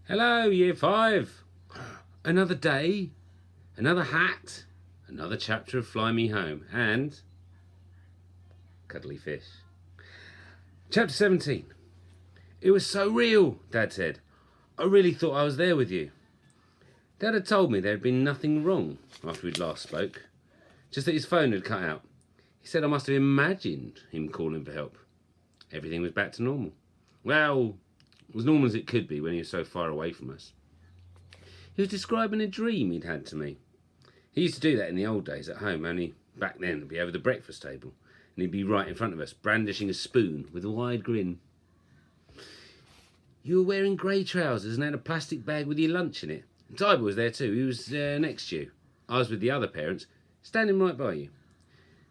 Hello, Year 5. Another day, another hat, another chapter of Fly Me Home, and cuddly fish. Chapter 17. It was so real, Dad said. I really thought I was there with you. Dad had told me there had been nothing wrong after we'd last spoke, just that his phone had cut out. He said I must have imagined him calling for help. Everything was back to normal. Well, as normal as it could be when he was so far away from us. He was describing a dream he'd had to me. He used to do that in the old days at home, only back then it'd be over the breakfast table, and he'd be right in front of us, brandishing a spoon with a wide grin. You were wearing grey trousers and had a plastic bag with your lunch in it. And Tiber was there too. He was next to you. I was with the other parents, standing right by you.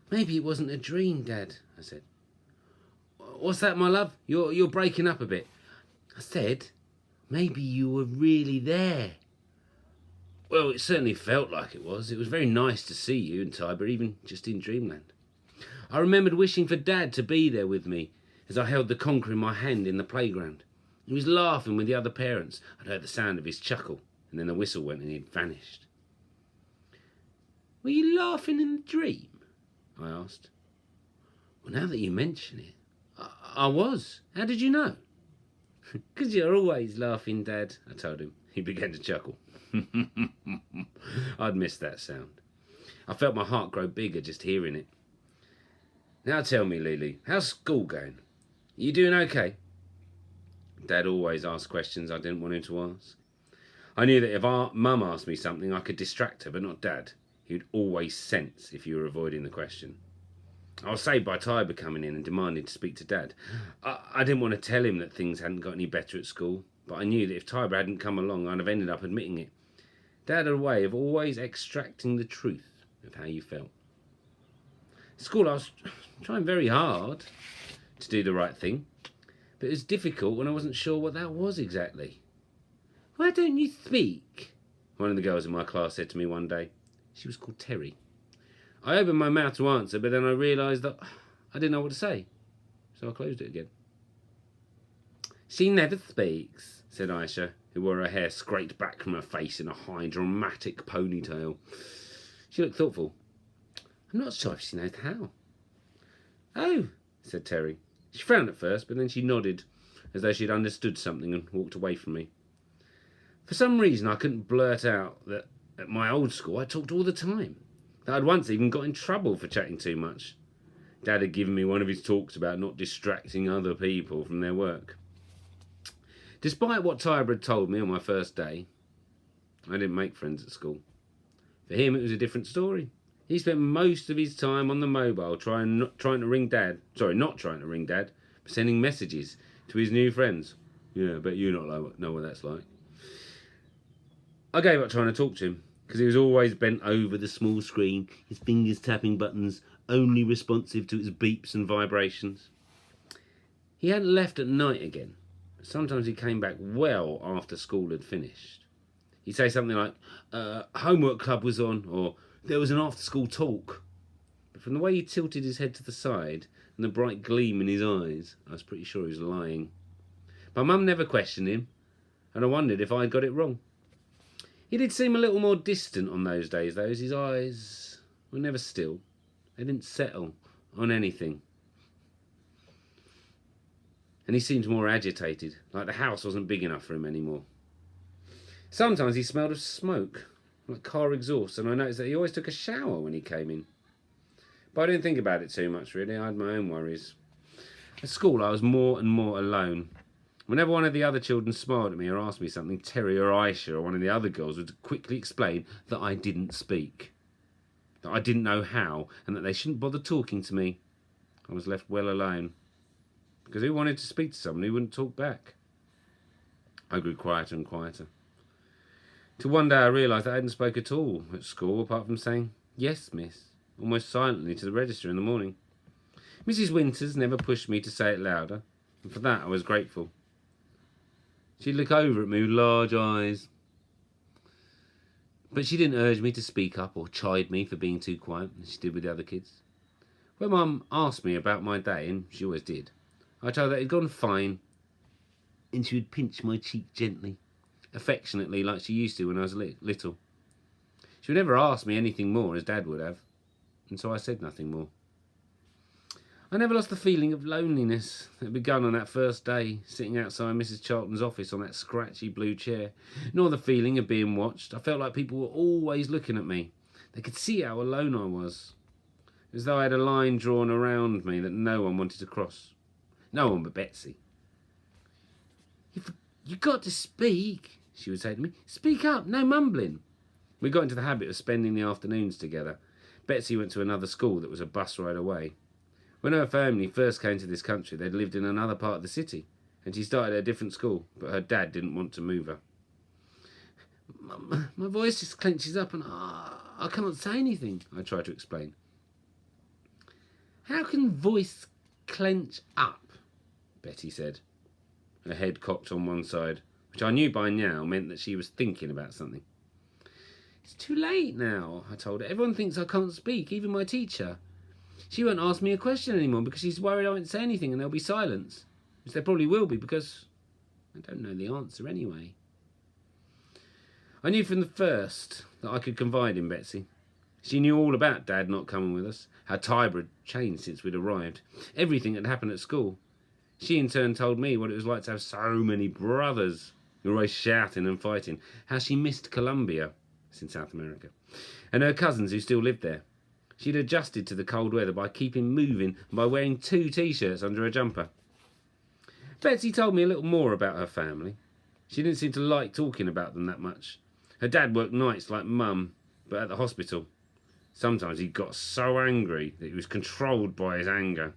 Maybe it wasn't a dream, Dad, I said. What's that, my love? You're breaking up a bit. I said, maybe you were really there. Well, it certainly felt like it was. It was very nice to see you and Tiber, even just in dreamland. I remembered wishing for Dad to be there with me as I held the conker in my hand in the playground. He was laughing with the other parents. I'd heard the sound of his chuckle, and then the whistle went and he'd vanished. Were you laughing in the dream? I asked. Well, now that you mention it, I was. How did you know? Because you're always laughing, Dad, I told him. He began to chuckle. I'd missed that sound. I felt my heart grow bigger just hearing it. Now tell me, Lily, how's school going? Are you doing okay? Dad always asked questions I didn't want him to ask. I knew that if our mum asked me something, I could distract her, but not Dad. He would always sense if you were avoiding the question. I was saved by Tiber coming in and demanding to speak to Dad. I didn't want to tell him that things hadn't got any better at school, but I knew that if Tiber hadn't come along, I'd have ended up admitting it. Dad had a way of always extracting the truth of how you felt. At school, I was trying very hard to do the right thing, but it was difficult when I wasn't sure what that was exactly. Why don't you speak? One of the girls in my class said to me one day. She was called Terry. I opened my mouth to answer, but then I realised that I didn't know what to say, so I closed it again. She never speaks, said Aisha, who wore her hair scraped back from her face in a high, dramatic ponytail. She looked thoughtful. I'm not sure if she knows how. Oh, said Terry. She frowned at first, but then she nodded, as though she'd understood something and walked away from me. For some reason, I couldn't blurt out that at my old school I talked all the time. That I'd once even got in trouble for chatting too much. Dad had given me one of his talks about not distracting other people from their work. Despite what Tiber had told me on my first day, I didn't make friends at school. For him, it was a different story. He spent most of his time on the mobile not trying to ring Dad, but sending messages to his new friends. Yeah, I bet you not know what that's like. I gave up trying to talk to him, because he was always bent over the small screen, his fingers tapping buttons, only responsive to its beeps and vibrations. He hadn't left at night again, but sometimes he came back well after school had finished. He'd say something like, homework club was on, or there was an after-school talk. But from the way he tilted his head to the side and the bright gleam in his eyes, I was pretty sure he was lying. My mum never questioned him, and I wondered if I'd got it wrong. He did seem a little more distant on those days, though, as his eyes were never still. They didn't settle on anything. And he seemed more agitated, like the house wasn't big enough for him anymore. Sometimes he smelled of smoke, like car exhaust, and I noticed that he always took a shower when he came in. But I didn't think about it too much, really. I had my own worries. At school, I was more and more alone. Whenever one of the other children smiled at me or asked me something, Terry or Aisha or one of the other girls would quickly explain that I didn't speak, that I didn't know how, and that they shouldn't bother talking to me. I was left well alone, because who wanted to speak to someone who wouldn't talk back? I grew quieter and quieter. Till one day I realised that I hadn't spoke at all at school, apart from saying, yes, miss, almost silently to the register in the morning. Mrs. Winters never pushed me to say it louder, and for that I was grateful. She'd look over at me with large eyes. But she didn't urge me to speak up or chide me for being too quiet, as she did with the other kids. When Mum asked me about my day, and she always did, I told her it had gone fine, and she would pinch my cheek gently, affectionately like she used to when I was little. She would never ask me anything more, as Dad would have, and so I said nothing more. I never lost the feeling of loneliness that had begun on that first day, sitting outside Mrs. Charlton's office on that scratchy blue chair, nor the feeling of being watched. I felt like people were always looking at me. They could see how alone I was, as though I had a line drawn around me that no one wanted to cross. No one but Betsy. You've got to speak, she would say to me. Speak up, no mumbling. We got into the habit of spending the afternoons together. Betsy went to another school that was a bus ride away. When her family first came to this country, they'd lived in another part of the city, and she started at a different school, but her dad didn't want to move her. My voice just clenches up and I cannot say anything, I tried to explain. How can voice clench up? Betty said, her head cocked on one side, which I knew by now meant that she was thinking about something. It's too late now, I told her. Everyone thinks I can't speak, even my teacher. She won't ask me a question anymore because she's worried I won't say anything and there'll be silence. Which there probably will be because I don't know the answer anyway. I knew from the first that I could confide in Betsy. She knew all about Dad not coming with us, how Tiber had changed since we'd arrived, everything that had happened at school. She in turn told me what it was like to have so many brothers who were always shouting and fighting, how she missed Colombia, it's in South America, and her cousins who still lived there. She'd adjusted to the cold weather by keeping moving and by wearing 2 t-shirts under her jumper. Betsy told me a little more about her family. She didn't seem to like talking about them that much. Her dad worked nights like Mum, but at the hospital. Sometimes he got so angry that he was controlled by his anger.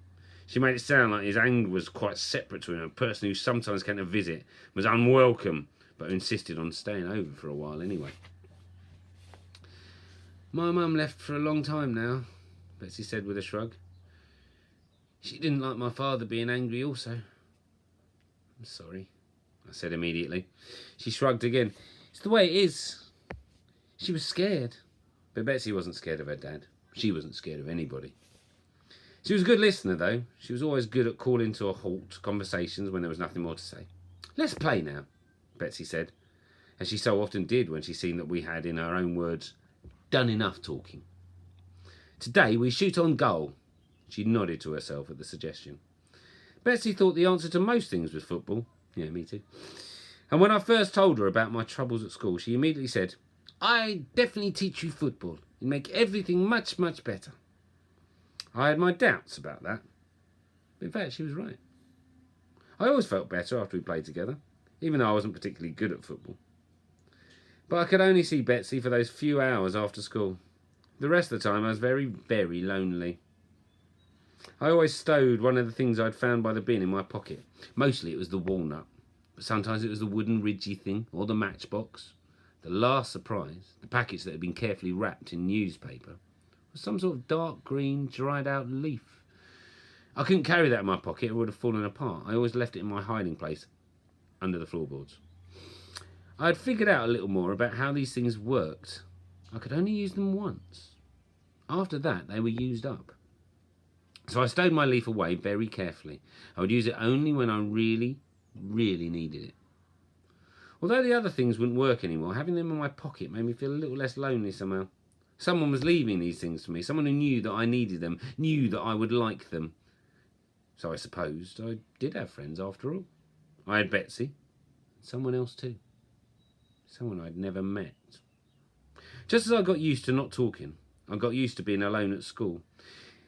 She made it sound like his anger was quite separate to him, a person who sometimes came to visit, was unwelcome, but who insisted on staying over for a while anyway. My mum left for a long time now, Betsy said with a shrug. She didn't like my father being angry also. I'm sorry, I said immediately. She shrugged again. It's the way it is. She was scared. But Betsy wasn't scared of her dad. She wasn't scared of anybody. She was a good listener, though. She was always good at calling to a halt conversations when there was nothing more to say. Let's play now, Betsy said, as she so often did when she seen that we had, in her own words, done enough talking. Today we shoot on goal. She nodded to herself at the suggestion. Betsy thought the answer to most things was football. Yeah, me too. And when I first told her about my troubles at school, she immediately said, I definitely teach you football. You make everything much, much better. I had my doubts about that. But in fact, she was right. I always felt better after we played together, even though I wasn't particularly good at football. But I could only see Betsy for those few hours after school. The rest of the time I was very, very lonely. I always stowed one of the things I'd found by the bin in my pocket. Mostly it was the walnut, but sometimes it was the wooden ridgy thing or the matchbox. The last surprise, the package that had been carefully wrapped in newspaper, was some sort of dark green, dried out leaf. I couldn't carry that in my pocket, it would have fallen apart. I always left it in my hiding place, under the floorboards. I had figured out a little more about how these things worked. I could only use them once. After that, they were used up. So I stowed my leaf away very carefully. I would use it only when I really, really needed it. Although the other things wouldn't work anymore, having them in my pocket made me feel a little less lonely somehow. Someone was leaving these things for me. Someone who knew that I needed them, knew that I would like them. So I supposed I did have friends after all. I had Betsy, someone else too. Someone I'd never met. Just as I got used to not talking, I got used to being alone at school.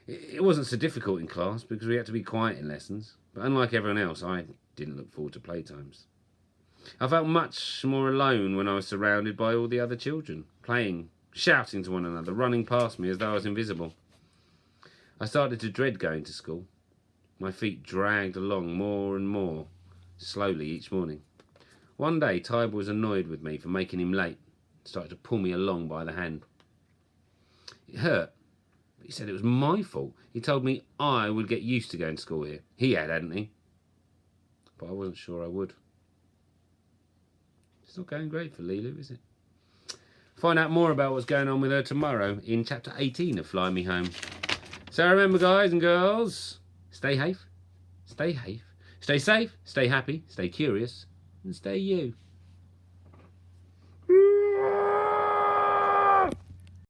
It wasn't so difficult in class because we had to be quiet in lessons, but unlike everyone else, I didn't look forward to playtimes. I felt much more alone when I was surrounded by all the other children, playing, shouting to one another, running past me as though I was invisible. I started to dread going to school. My feet dragged along more and more, slowly each morning. One day, Tiber was annoyed with me for making him late, started to pull me along by the hand. It hurt, but he said it was my fault. He told me I would get used to going to school here. He had, hadn't he? But I wasn't sure I would. It's not going great for Lulu, is it? Find out more about what's going on with her tomorrow in chapter 18 of Fly Me Home. So remember, guys and girls, stay safe, stay safe, stay happy, stay curious, and stay you.